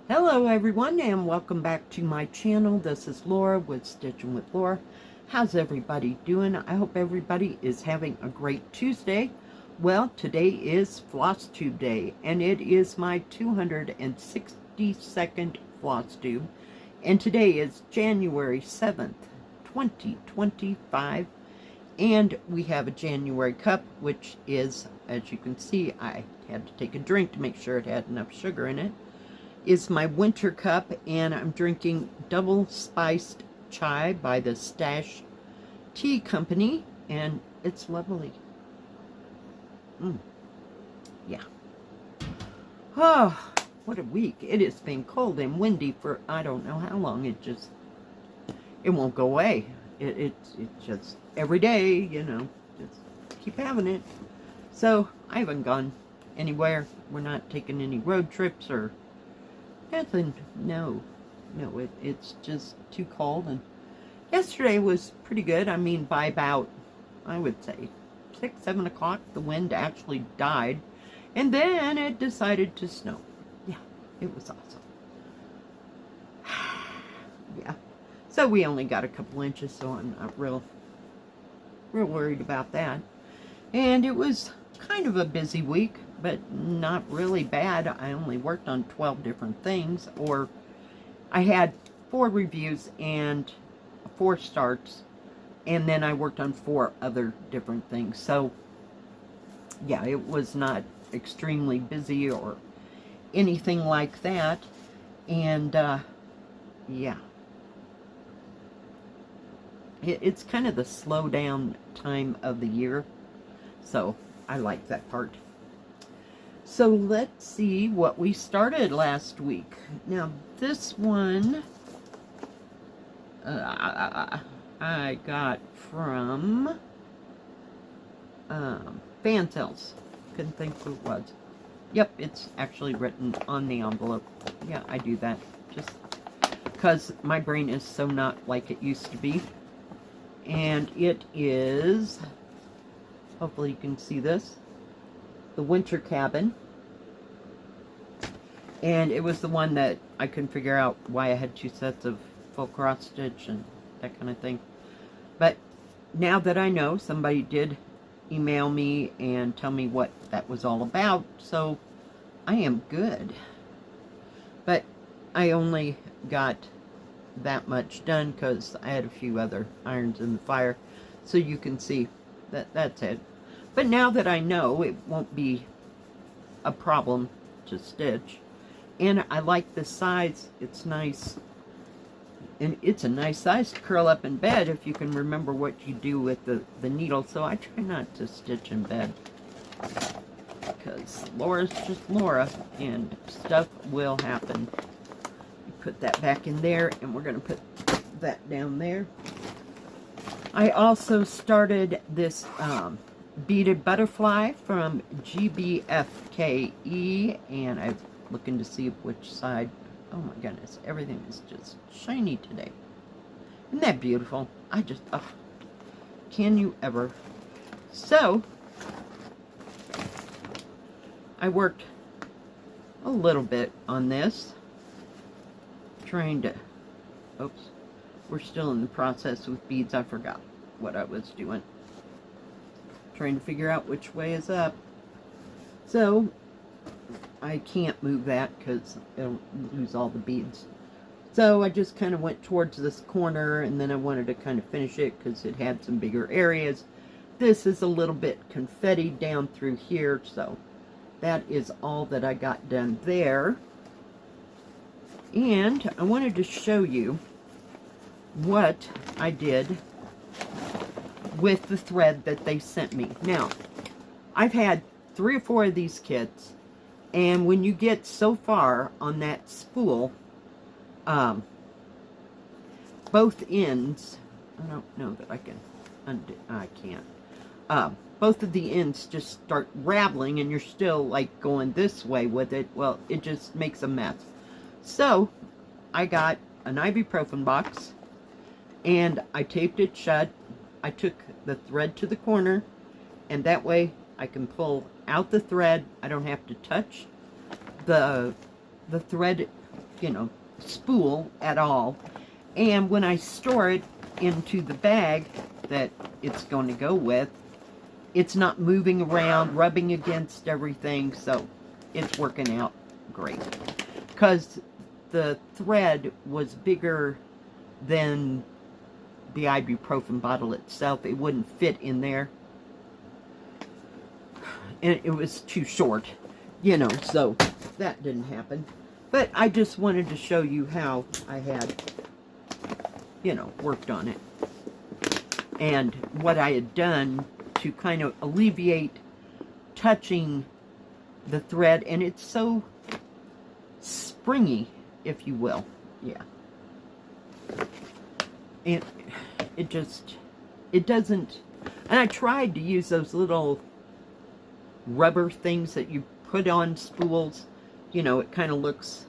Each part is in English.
Hello everyone and welcome back to my channel. This is Laura with Stitching with Laura. How's everybody doing? I hope everybody is having a great Tuesday. Well, today is Floss Tube Day and it is my 262nd Floss Tube. And today is January 7th, 2025. And we have a January cup, which is, as you can see, I had to take a drink to make sure it had enough sugar in it. Is my winter cup, and I'm drinking double spiced chai by the Stash Tea Company, and it's lovely. Yeah. Oh, what a week. It has been cold and windy for I don't know how long. It won't go away. It's just every day, you know, just keep having it. So I haven't gone anywhere. We're not taking any road trips or nothing. No, it's just too cold. And yesterday was pretty good. I mean, by about, I would say 6, 7 o'clock, the wind actually died, and then it decided to snow. Yeah, it was awesome. Yeah, so we only got a couple inches, so I'm not real worried about that. And it was kind of a busy week, but not really bad. I only worked on 12 different things, or I had 4 reviews and 4 starts, and then I worked on 4 other different things. So yeah, it was not extremely busy or anything like that. And yeah, it's kind of the slow down time of the year, so I like that part. So let's see what we started last week. Now this one I got from fan sales. Couldn't think who it was. Yep, it's actually written on the envelope. Yeah, I do that just because my brain is so not like it used to be. And it is, hopefully you can see this, the winter cabin. And it was the one that I couldn't figure out why I had 2 sets of full cross stitch and that kind of thing. But now that I know, somebody did email me and tell me what that was all about, so I am good. But I only got that much done because I had a few other irons in the fire, so you can see that that's it. But now that I know, it won't be a problem to stitch. And I like the size. It's nice. And it's a nice size to curl up in bed if you can remember what you do with the needle. So I try not to stitch in bed, because Laura's just Laura and stuff will happen. You put that back in there, and we're going to put that down there. I also started this Beaded Butterfly from GBFKE, and I'm looking to see which side. Oh my goodness, everything is just shiny today. Isn't that beautiful? I just, can you ever? So, I worked a little bit on this, trying to, oops, we're still in the process with beads. I forgot what I was doing. Trying to figure out which way is up. So I can't move that because it'll lose all the beads. So I just kind of went towards this corner, and then I wanted to kind of finish it because it had some bigger areas. This is a little bit confetti down through here, so that is all that I got done there. And I wanted to show you what I did with the thread that they sent me. Now, I've had 3 or 4 of these kits, and when you get so far on that spool, both ends, I don't know that I can undo, I can't, both of the ends just start raveling, and you're still like going this way with it. Well, it just makes a mess. So I got an ibuprofen box, and I taped it shut. I took the thread to the corner, and that way I can pull out the thread. I don't have to touch the thread you know, spool at all. And when I store it into the bag that it's going to go with, it's not moving around, rubbing against everything, so it's working out great. Because the thread was bigger than the ibuprofen bottle itself. It wouldn't fit in there. And it was too short, you know, so that didn't happen. But I just wanted to show you how I had, you know, worked on it. And what I had done to kind of alleviate touching the thread. And it's so springy, if you will. Yeah. And it just, it doesn't, and I tried to use those little rubber things that you put on spools. You know, it kind of looks,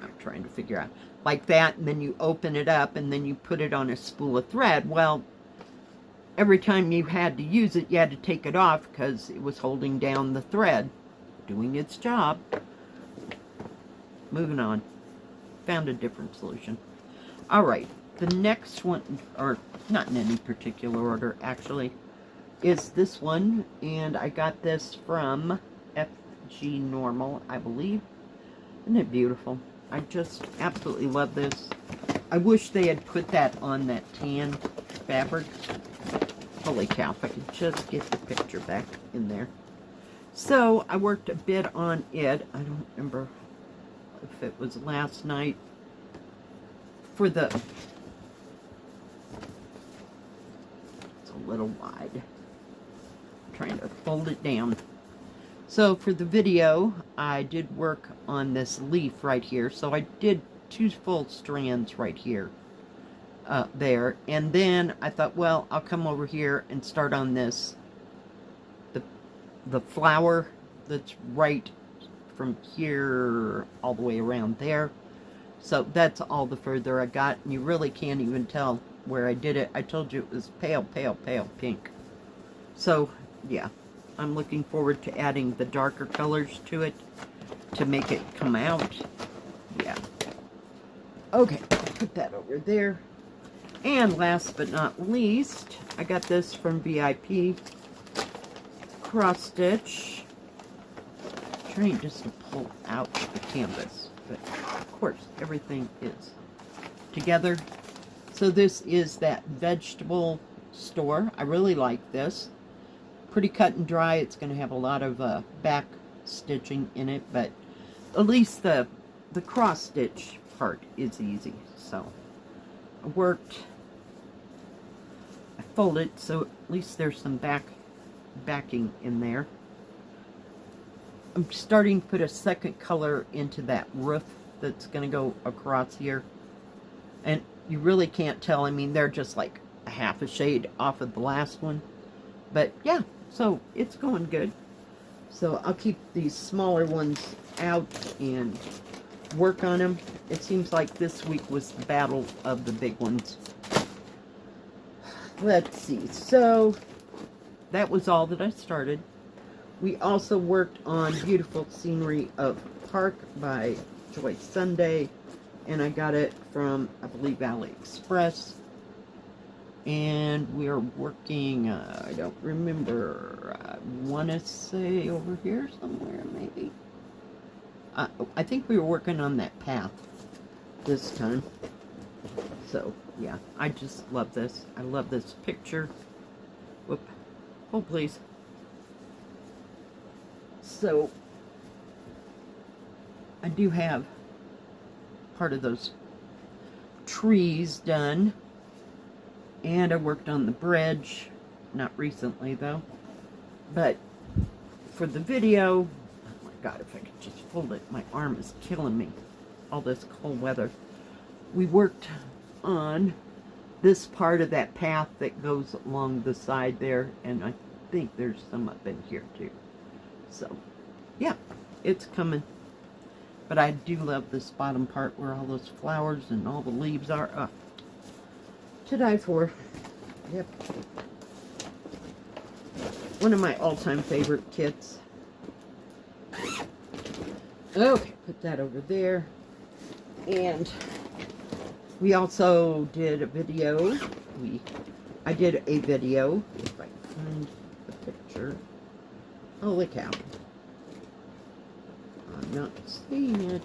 I'm trying to figure out, like that, and then you open it up, and then you put it on a spool of thread. Well, every time you had to use it, you had to take it off because it was holding down the thread, doing its job. Moving on. Found a different solution. All right. The next one, or not in any particular order, actually, is this one. And I got this from FG Normal, I believe. Isn't it beautiful? I just absolutely love this. I wish they had put that on that tan fabric. Holy cow, if I could just get the picture back in there. So, I worked a bit on it. I don't remember if it was last night. For the... It's a little wide. I'm trying to fold it down. So, for the video, I did work on this leaf right here. So, I did 2 full strands right here. There, and then I thought, well, I'll come over here and start on this, the flower that's right from here all the way around there. So that's all the further I got, and you really can't even tell where I did it. I told you it was pale, pale, pale pink. So yeah, I'm looking forward to adding the darker colors to it to make it come out. Yeah. Okay, put that over there. And last but not least, I got this from VIP. Cross stitch. Trying just to pull out the canvas, but of course everything is together. So this is that vegetable store. I really like this. Pretty cut and dry. It's going to have a lot of back stitching in it, but at least the cross stitch part is easy. So I worked. I folded so at least there's some backing in there. I'm starting to put a second color into that roof that's going to go across here. And you really can't tell. I mean, they're just like a half a shade off of the last one. But yeah, so it's going good. So I'll keep these smaller ones out and work on them. It seems like this week was the battle of the big ones. Let's see. So that was all that I started. We also worked on Beautiful Scenery of Park by Joy Sunday, and I got it from, I believe, AliExpress. And we are working, I don't remember, I want to say over here somewhere, maybe. I think we were working on that path this time. So, yeah, I just love this. I love this picture. Whoop. Hold, please. So, I do have part of those trees done. And I worked on the bridge. Not recently, though. But for the video, oh my God, if I could just fold it. My arm is killing me. All this cold weather. We worked on this part of that path that goes along the side there. And I think there's some up in here, too. So, yeah, it's coming. But I do love this bottom part where all those flowers and all the leaves are. To die for. Yep. One of my all-time favorite kits. Okay, put that over there. And we also did a video. I did a video, if I find the picture. Holy cow. I'm not seeing it.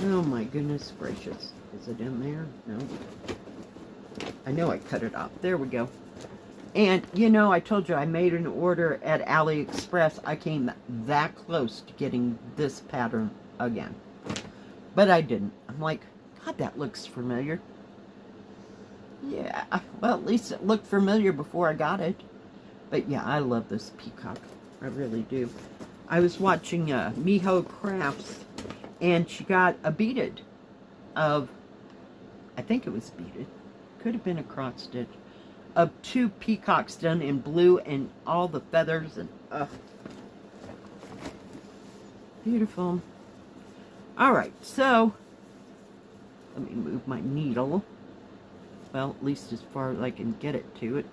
Oh my goodness gracious. Is it in there? No. I know I cut it off. There we go. And, you know, I told you I made an order at AliExpress. I came that close to getting this pattern again. But I didn't. I'm like, God, that looks familiar. Yeah, well, at least it looked familiar before I got it. But yeah, I love this peacock. I really do. I was watching Miho Crafts, and she got a beaded of, I think it was beaded. Could have been a cross stitch. Of 2 peacocks done in blue and all the feathers and beautiful. All right, so let me move my needle. Well, at least as far as I can get it to it.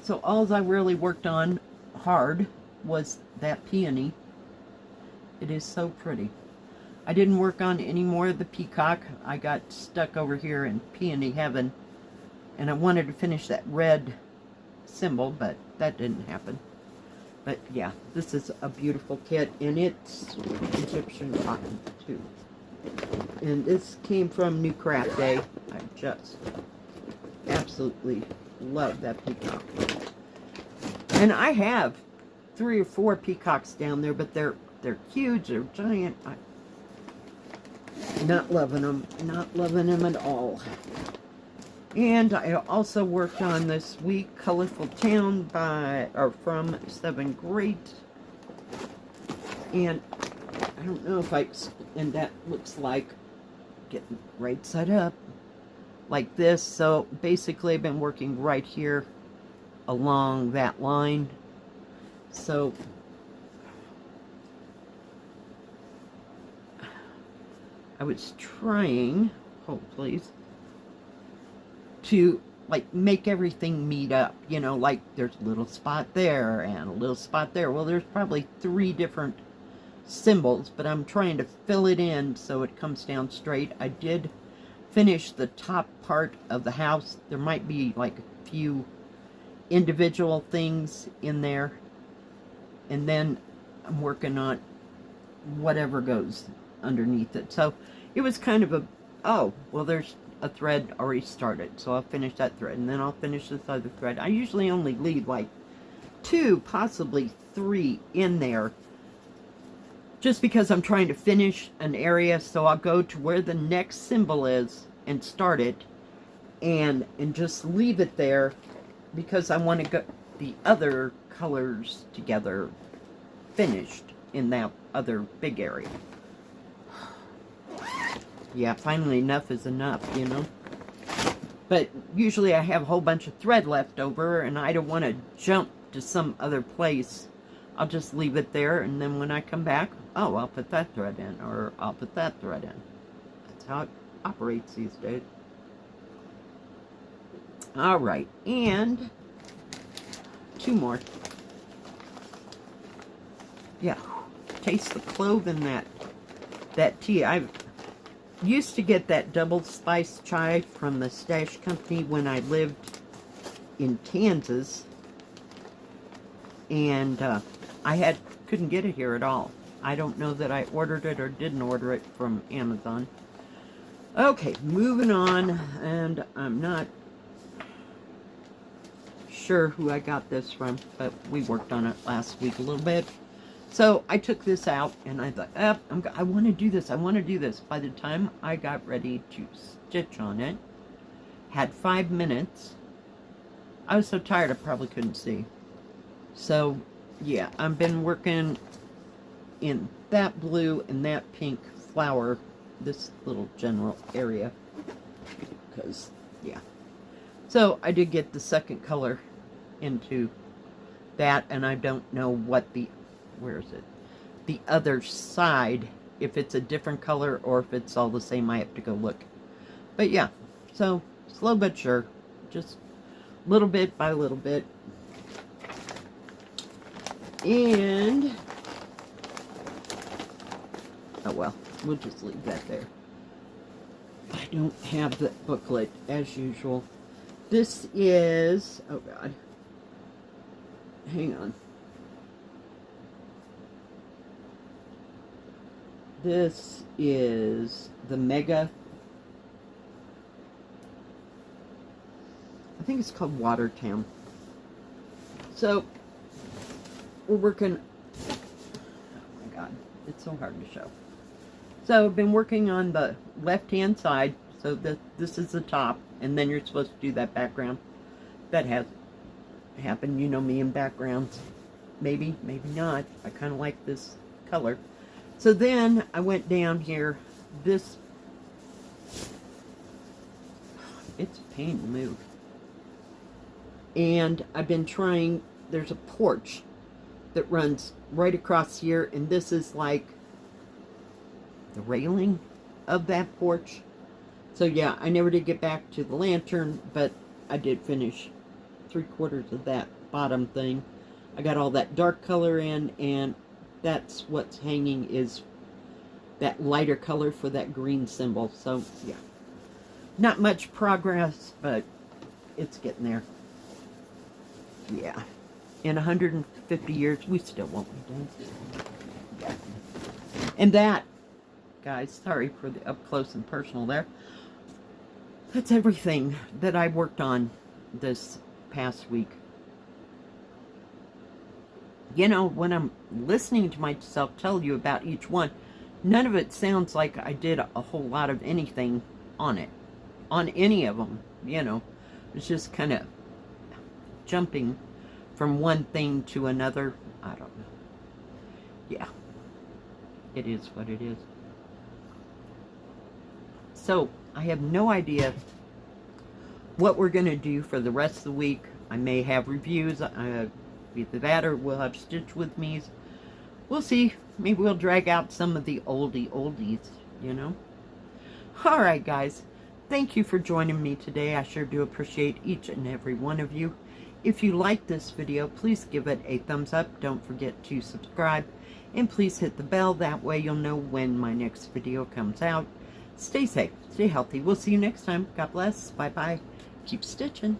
So all I really worked on hard was that peony. It is so pretty. I didn't work on any more of the peacock. I got stuck over here in peony heaven. And I wanted to finish that red symbol, but that didn't happen. But yeah, this is a beautiful kit, and it's Egyptian cotton too. And this came from New Craft Day. I just absolutely love that peacock. And I have 3 or 4 peacocks down there, but they're huge, they're giant. I'm not loving them, not loving them at all. And I also worked on this week Colorful Town from 7 Great. And I don't know if and that looks like getting right side up like this. So basically I've been working right here along that line. So I was trying, hold please, to like make everything meet up, you know, like there's a little spot there and a little spot there. Well, there's probably 3 different symbols, but I'm trying to fill it in so it comes down straight. I did finish the top part of the house. There might be like a few individual things in there, and then I'm working on whatever goes underneath it. So it was kind of a, oh, well, there's a thread already started, so I'll finish that thread, and then I'll finish this other thread. I usually only leave like 2, possibly 3 in there, just because I'm trying to finish an area. So I'll go to where the next symbol is and start it, and just leave it there, because I want to get the other colors together finished in that other big area. Yeah, finally enough is enough, you know. But usually I have a whole bunch of thread left over, and I don't want to jump to some other place. I'll just leave it there, and then when I come back, oh, I'll put that thread in, or I'll put that thread in. That's how it operates these days. All right, and 2 more. Yeah, taste the clove in that tea. I used to get that double spice chai from the Stash Company when I lived in Kansas, and I couldn't get it here at all. I don't know that I ordered it or didn't order it from Amazon. Okay, moving on, and I'm not sure who I got this from, but we worked on it last week a little bit. So I took this out, and I thought, I want to do this, I want to do this. By the time I got ready to stitch on it, had 5 minutes. I was so tired I probably couldn't see. So yeah, I've been working in that blue and that pink flower, this little general area, because yeah. So I did get the second color into that, and I don't know what where is it? The other side, if it's a different color or if it's all the same. I have to go look. But yeah, so slow but sure, just little bit by little bit. And oh well, we'll just leave that there. I don't have the booklet as usual. This is, oh God, hang on. This is the Mega, I think it's called Watertown. So, we're working, oh my God, it's so hard to show. So, I've been working on the left-hand side, so this is the top, and then you're supposed to do that background. That has happened, you know me in backgrounds. Maybe, maybe not. I kind of like this color. So then I went down here, it's a pain to move. And I've been trying, there's a porch that runs right across here, and this is like the railing of that porch. So yeah, I never did get back to the lantern, but I did finish 3/4 of that bottom thing. I got all that dark color in, and that's what's hanging, is that lighter color for that green symbol. So yeah, not much progress, but it's getting there. Yeah, in 150 years we still won't be done. Yeah. And that, guys, sorry for the up close and personal there, that's everything that I worked on this past week. You know, when I'm listening to myself tell you about each one, none of it sounds like I did a whole lot of anything on it, on any of them, you know. It's just kind of jumping from one thing to another. I don't know. Yeah, it is what it is. So, I have no idea what we're going to do for the rest of the week. I may have reviews, either that or we'll have Stitch with me's. We'll see. Maybe we'll drag out some of the oldies, you know. Alright guys, thank you for joining me today. I sure do appreciate each and every one of you. If you like this video, please give it a thumbs up. Don't forget to subscribe. And please hit the bell. That way you'll know when my next video comes out. Stay safe. Stay healthy. We'll see you next time. God bless. Bye-bye. Keep stitching.